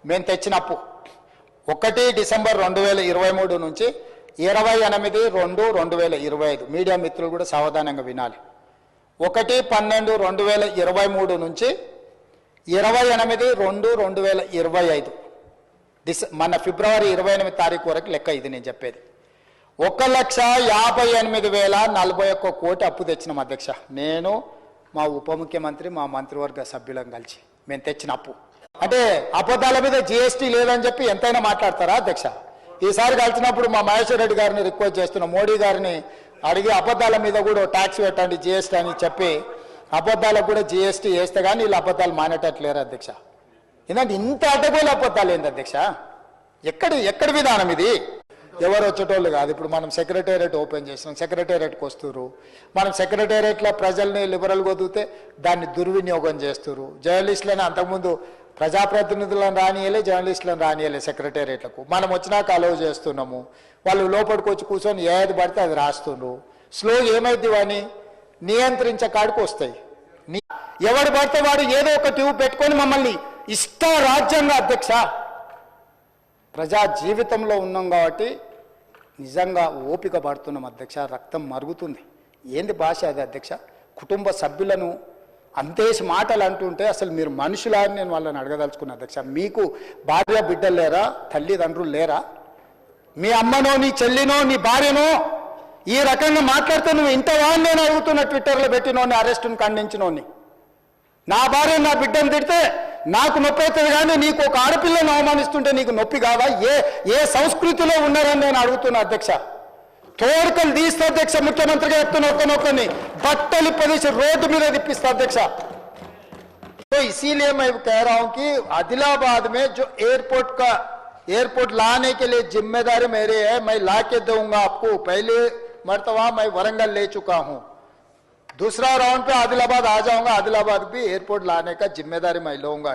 మేము తెచ్చిన అప్పు 1 డిసెంబర్ 2023 నుంచి 28/2/2025 మీడియా మిత్రులు కూడా సావధానంగా వినాలి. 1/12/2023 నుంచి 28/2/2025 మన ఫిబ్రవరి 28 తారీఖు వరకు లెక్క ఇది నేను చెప్పేది. 1,58,041 కోటి అప్పు తెచ్చినాం అధ్యక్ష. నేను మా ఉప ముఖ్యమంత్రి మా మంత్రివర్గ సభ్యులను కలిసి మేము తెచ్చిన అప్పు. అంటే అబద్ధాల మీద జిఎస్టీ లేదని చెప్పి ఎంతైనా మాట్లాడతారా అధ్యక్ష? ఈసారి కలిసినప్పుడు మా మహేశ్వర్ రెడ్డి గారిని రిక్వెస్ట్ చేస్తున్నాం, మోడీ గారిని అడిగి అబద్ధాల మీద కూడా ట్యాక్స్ పెట్టండి జిఎస్టీ అని చెప్పి అబద్ధాలకు కూడా జిఎస్టీ వేస్తే కానీ వీళ్ళు అబద్ధాలు మానేటట్లేరు అధ్యక్ష. ఎందుకంటే ఇంత అడ్డగోలు అబద్ధాలు ఏంది అధ్యక్ష? ఎక్కడి విధానం ఇది? ఎవరు వచ్చేటోళ్ళు కాదు. ఇప్పుడు మనం సెక్రటేరియట్ ఓపెన్ చేసినాం, సెక్రటేరియట్కి వస్తున్నారు. మనం సెక్రటేరియట్లో ప్రజల్ని లిబరల్గా వదిలితే దాన్ని దుర్వినియోగం చేస్తున్నారు. జర్నలిస్టులను అంతకుముందు ప్రజాప్రతినిధులను రానియలే, జర్నలిస్టులను రానియలే సెక్రటేరియట్లకు. మనం వచ్చినాక అలౌ చేస్తున్నాము. వాళ్ళు లోపలికి వచ్చి కూర్చొని ఏది పడితే అది రాస్తున్నారు. స్లో ఏమైంది వాడిని నియంత్రించే కాడికి వస్తాయి. ఎవడు పడితే వాడు ఏదో ఒక ట్యూబ్ పెట్టుకొని మమ్మల్ని ఇష్ట రాజ్యంగా అధ్యక్ష ప్రజా జీవితంలో ఉన్నాం కాబట్టి నిజంగా ఓపిక పడుతున్నాం అధ్యక్ష. రక్తం మరుగుతుంది. ఏంది భాష అది అధ్యక్ష? కుటుంబ సభ్యులను అంతేసి మాటలు అంటుంటే అసలు మీరు మనుషులా అని నేను వాళ్ళని అడగదలుచుకున్నా అధ్యక్ష. మీకు భార్య బిడ్డలు లేరా? తల్లిదండ్రులు లేరా? మీ అమ్మనో నీ చెల్లినో నీ భార్యనో ఈ రకంగా మాట్లాడితే నువ్వు ఇంతవా నేను అడుగుతున్న ట్విట్టర్లో పెట్టినోని అరెస్టును ఖండించినోని. నా భార్య నా బిడ్డను తిడితే నాకు నొప్పి అవుతుంది, కానీ నీకు ఒక ఆడపిల్లను అవమానిస్తుంటే నీకు నొప్పి కాదా? ఏ సంస్కృతిలో ఉన్నారని నేను అడుగుతున్నా అధ్యక్ష. తోడుకలు తీస్తే అధ్యక్ష ముఖ్యమంత్రిగా చెప్తున్న ఒక్కనొక్కని బట్టలు ప్రదేశం రోడ్డు మీద తిప్పిస్తా అధ్యక్ష. तो इसीलिए मैं कह रहा हूं कि आदिलाबाद में जो एयरपोर्ट लाने के लिए जिम्मेदारी मेरी है, मैं ला के दूंगा आपको. पहले मर्तबा मैं वरंगल ले चुका हूं, दूसरा राउंड पे आदिलाबाद आ जाऊंगा. आदिलाबाद भी एयरपोर्ट लाने का जिम्मेदारी मैं लूंगा.